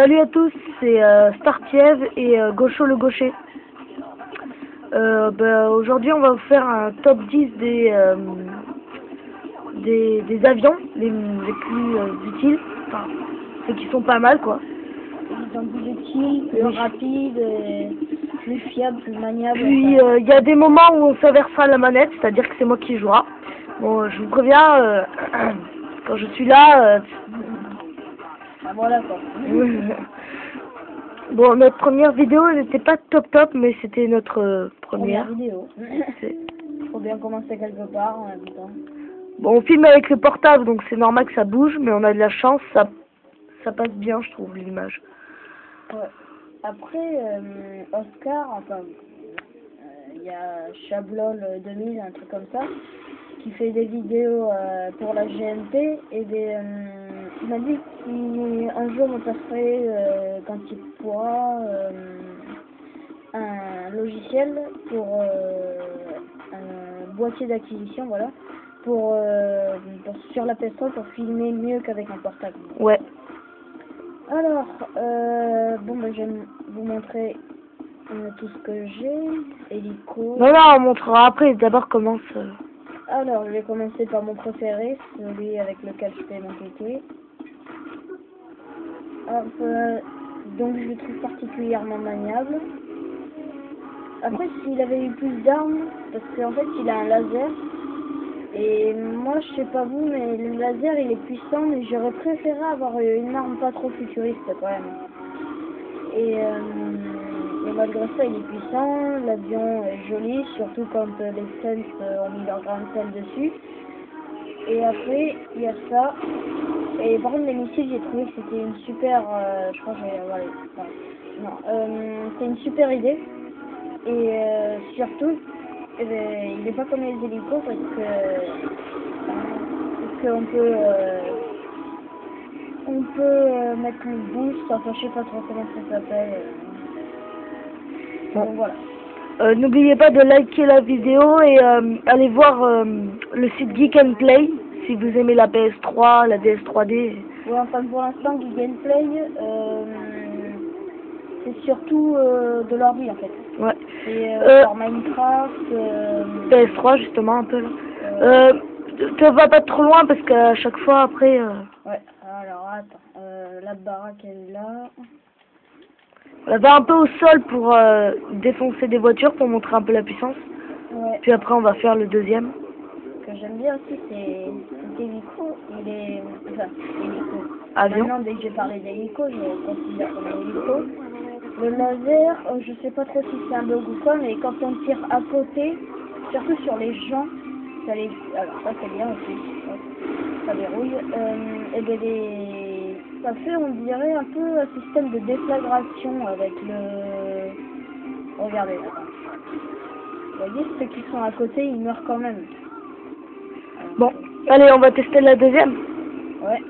Salut à tous, c'est Startiev et Gaucho le Gaucher. Aujourd'hui on va vous faire un top 10 des avions les plus utiles, enfin ceux qui sont pas mal quoi. Ils sont plus utiles, plus rapides, plus fiables, plus maniables. Puis il y a des moments où on s'inversera la manette, c'est-à-dire que c'est moi qui jouera. Bon, je vous préviens, quand je suis là... Ah, voilà quoi. Bon, notre première vidéo n'était pas top, mais c'était notre première vidéo. Faut bien commencer quelque part en même temps. Bon, on filme avec le portable, donc c'est normal que ça bouge, mais on a de la chance, ça passe bien, je trouve, l'image. Ouais. Après, Oscar, enfin, il y a Chablol 2000, un truc comme ça, qui fait des vidéos pour la GMT et il m'a dit qu'un jour on passerait quand il pourra un logiciel pour un boîtier d'acquisition, voilà, pour sur la PS3 pour filmer mieux qu'avec un portable. Ouais. Alors, je vais vous montrer tout ce que j'ai. Hélico. Non, on montrera après. D'abord, commence. Alors, je vais commencer par mon préféré, celui avec lequel je fais mon TT. Donc, je le trouve particulièrement maniable. Après, s'il avait eu plus d'armes, parce qu'en fait, il a un laser. Et moi, je sais pas vous, mais le laser, il est puissant, mais j'aurais préféré avoir une arme pas trop futuriste, quand même. Et malgré ça, il est puissant, l'avion est joli, surtout quand les Suns ont mis leur grain de sel dessus. Et après, il y a ça. Et par contre, les missiles, j'ai trouvé que c'était une super... je crois que c'est une super idée. Et surtout, il n'est pas comme les hélicos parce qu'on peut mettre le boost, enfin je sais pas trop comment ça s'appelle. Bon. Donc voilà. N'oubliez pas de liker la vidéo et allez voir le site Geek and Play si vous aimez la PS3, la DS3D. Ouais, enfin pour l'instant, Geek and Play, c'est surtout de leur vie en fait. Ouais. C'est pour Minecraft. PS3 justement un peu là. Tu vas pas trop loin parce qu'à chaque fois après. Ouais. Alors attends, la baraque elle est là. On va un peu au sol pour défoncer des voitures pour montrer un peu la puissance. Ouais. Puis après on va faire le deuxième. Ce que j'aime bien aussi c'est l'hélico. Hélico. Avion. Maintenant dès que j'ai parlé d'hélico, je considère comme un hélico. Le laser, je sais pas trop si c'est un bug ou quoi, mais quand on tire à côté, surtout sur les gens, alors ça c'est bien aussi, ça dérouille, ça fait on dirait un peu un système de déflagration avec le... Regardez, attends. Vous voyez, ceux qui sont à côté, ils meurent quand même. Bon, allez, on va tester la deuxième. Ouais.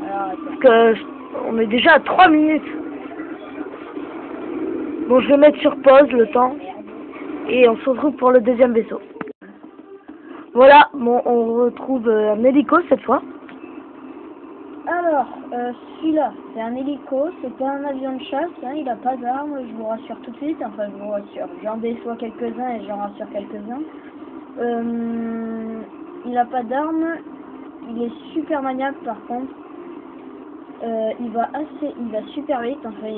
Alors attends. Parce que on est déjà à 3 minutes. Bon, je vais mettre sur pause le temps. Et on se retrouve pour le deuxième vaisseau. Voilà, bon, on retrouve un hélico cette fois. Alors, celui-là, c'est un hélico, c'est pas un avion de chasse, hein, il a pas d'armes, je vous rassure tout de suite, enfin je vous rassure, j'en déçois quelques-uns et j'en rassure quelques-uns. Il a pas d'armes, il est super maniable par contre. Il va super vite, enfin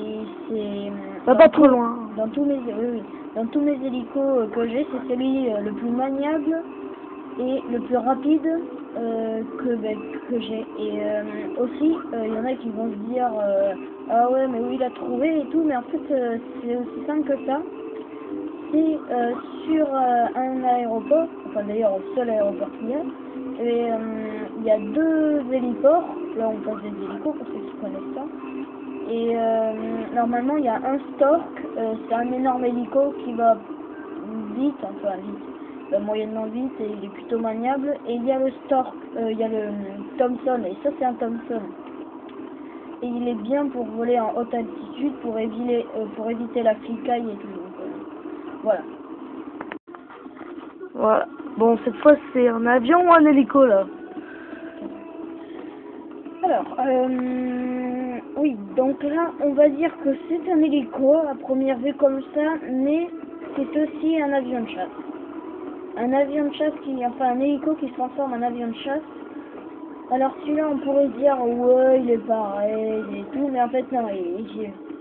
c'est... Va pas trop loin. Dans tous mes hélicos que j'ai, c'est celui le plus maniable et le plus rapide que j'ai. Et aussi, il y en a qui vont se dire ah ouais mais oui il a trouvé et tout, mais en fait c'est aussi simple que ça. C'est sur un aéroport, enfin d'ailleurs au seul aéroport qu'il y a, et il y a 2 héliports, là on passe des hélicos pour ceux qui connaissent ça. Et normalement il y a un Stork, c'est un énorme hélico qui va vite, moyennement vite, et il est plutôt maniable. Et il y a le Stork, il y a le Thompson, et ça c'est un Thompson. Et il est bien pour voler en haute altitude, pour éviter la flicaille et tout. Donc, voilà. Voilà. Bon, cette fois c'est un avion ou un hélico là? Alors, oui, Donc là, on va dire que c'est un hélico à première vue comme ça, mais c'est aussi un avion de chasse. Un avion de chasse un hélico qui se transforme en avion de chasse. Alors celui-là, on pourrait se dire, ouais, il est pareil et tout, mais en fait non,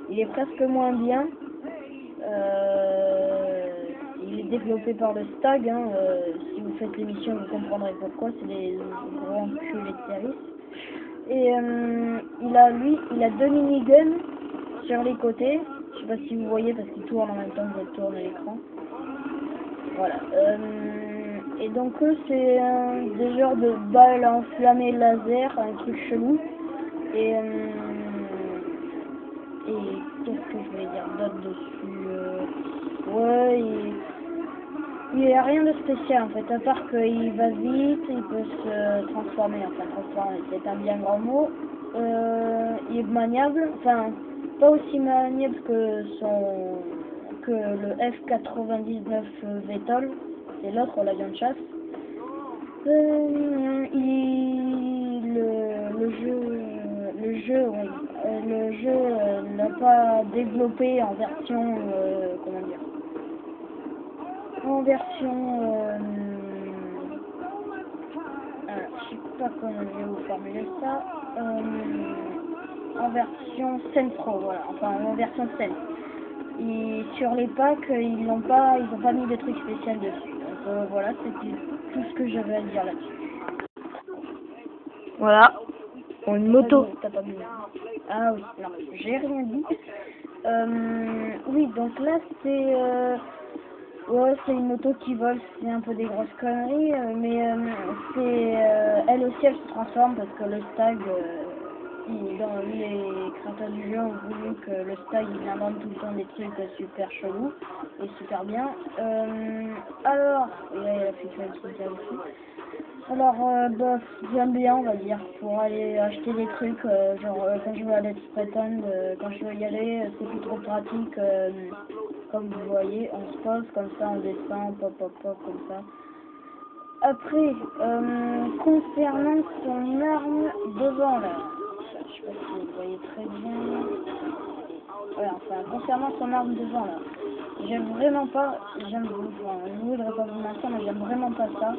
il est presque moins bien. Il est développé par le Stag, hein. Si vous faites l'émission, vous comprendrez pourquoi, c'est des gros enculés de service. Et il a 2 miniguns sur les côtés. Je sais pas si vous voyez parce qu'il tourne en même temps que je tourne l'écran. Voilà. Et donc c'est des genres de balles enflammées laser, un truc chelou. Et qu'est-ce que je voulais dire d'autre dessus? Ouais, il n'y a rien de spécial en fait, à part qu'il va vite, il peut se transformer, c'est un bien grand mot. Il est maniable, enfin pas aussi maniable que le F-99 VTOL, c'est l'autre, l'avion de chasse. Le jeu n'a pas développé en version, comment dire, en version, je sais pas comment je vais vous formuler ça, en version Sense Pro, voilà, enfin en version Sense. Et sur les packs, ils ont pas mis de trucs spéciaux dessus. Donc voilà, c'était tout ce que j'avais à dire là-dessus. Voilà. Une moto. T'as pas vu. Ah oui, non, j'ai rien dit. Oui, donc là c'est ouais, c'est une moto qui vole, c'est un peu des grosses conneries, mais elle aussi elle se transforme parce que le Stag, les créateurs du jeu ont voulu que le Stag il invente tout le temps des trucs super chelous et super bien. Alors, et là il y a la future qui est aussi. Alors, j'aime bien, on va dire, pour aller acheter des trucs, quand je vais à Let's Pretend, quand je veux y aller, c'est plus trop pratique, comme vous voyez, on se pose comme ça, on descend, pop, pop, pop, comme ça. Après, concernant son arme devant, là, je sais pas si vous voyez très bien, voilà, enfin, concernant son arme devant, là, j'aime vraiment pas, je ne voudrais pas vous mentir, mais j'aime vraiment pas ça.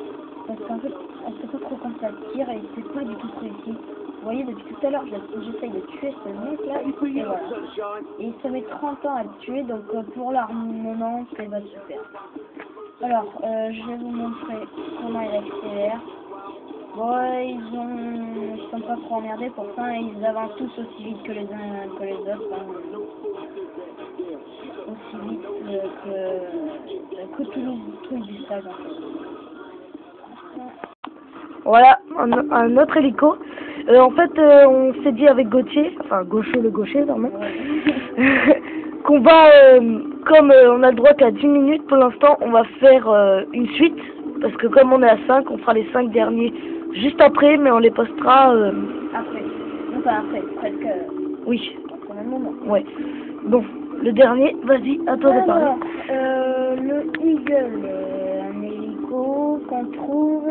Parce qu'en fait, on sait pas trop quand ça tire et c'est pas du tout précis. Vous voyez, depuis tout à l'heure, j'essaye de tuer ce mec là, et voilà. Et ça met 30 ans à le tuer, donc pour l'armement, ça va super. Alors, je vais vous montrer comment il accélère. Bon, ils sont pas trop emmerdés, pourtant ils avancent tous aussi vite que les uns que les autres. Hein. Aussi vite que tous les trucs du stage en fait. Voilà, un autre hélico. En fait, on s'est dit avec Gauthier, enfin Gaucho le gaucher, vraiment, qu'on va, comme on a le droit qu'à 10 minutes pour l'instant, on va faire une suite, parce que comme on est à 5, on fera les 5 derniers juste après, mais on les postera... Après, non pas après, presque... Oui. Au même moment. Ouais. Bon, le dernier, vas-y, à toi de parler. Le Eagle, un hélico qu'on trouve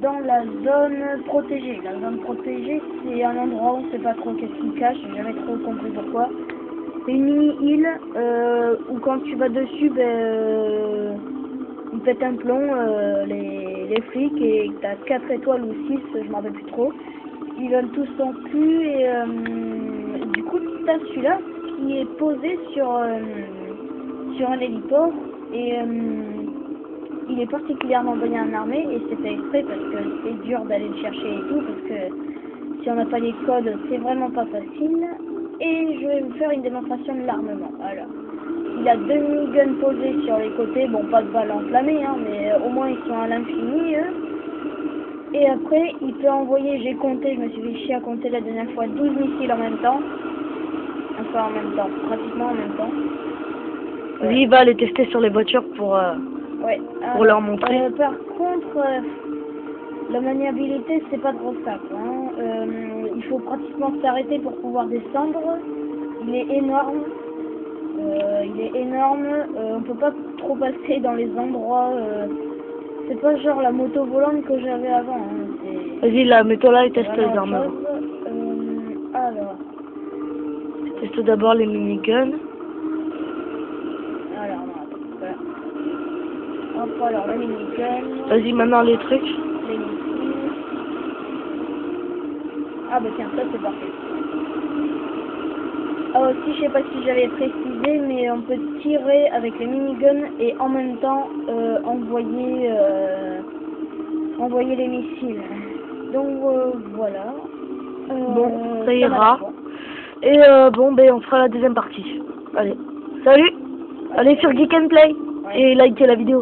dans la zone protégée. La zone protégée, c'est un endroit où on ne sait pas trop qu'est-ce qu'il cache, j'ai jamais trop compris pourquoi. C'est une mini-île où quand tu vas dessus, ils pètent un plomb, les flics, et t'as 4 étoiles ou 6, je m'en rappelle plus trop. Ils veulent tous ton cul et du coup t'as celui-là qui est posé sur un héliport et il est particulièrement bien armé et c'est fait exprès parce que c'est dur d'aller le chercher et tout parce que si on n'a pas les codes c'est vraiment pas facile. Et je vais vous faire une démonstration de l'armement. Alors, il a 2 miniguns posés sur les côtés, bon pas de balles enflammées hein, mais au moins ils sont à l'infini eux. Et après il peut envoyer, j'ai compté, je me suis fait chier à compter la dernière fois, 12 missiles en même temps. Enfin en même temps, pratiquement en même temps. Lui, il va les tester sur les voitures pour leur montrer. Par contre, la maniabilité, c'est pas trop simple. Hein. Il faut pratiquement s'arrêter pour pouvoir descendre. Il est énorme. On peut pas trop passer dans les endroits. C'est pas genre la moto volante que j'avais avant. Hein. Vas-y, là, mets-toi là et teste les armes. Alors, Teste d'abord les miniguns. Alors, voilà. Hop, alors la minigun. Vas-y, maintenant les trucs. Les missiles. Ah bah tiens, ça c'est parfait. Ah aussi, je sais pas si j'avais précisé, mais on peut tirer avec les miniguns et en même temps envoyer les missiles. Donc voilà. Bon, ça m'a ira. l'air bon. Et bon, ben on fera la deuxième partie. Allez, salut. Allez sur Geek and Play et likez la vidéo.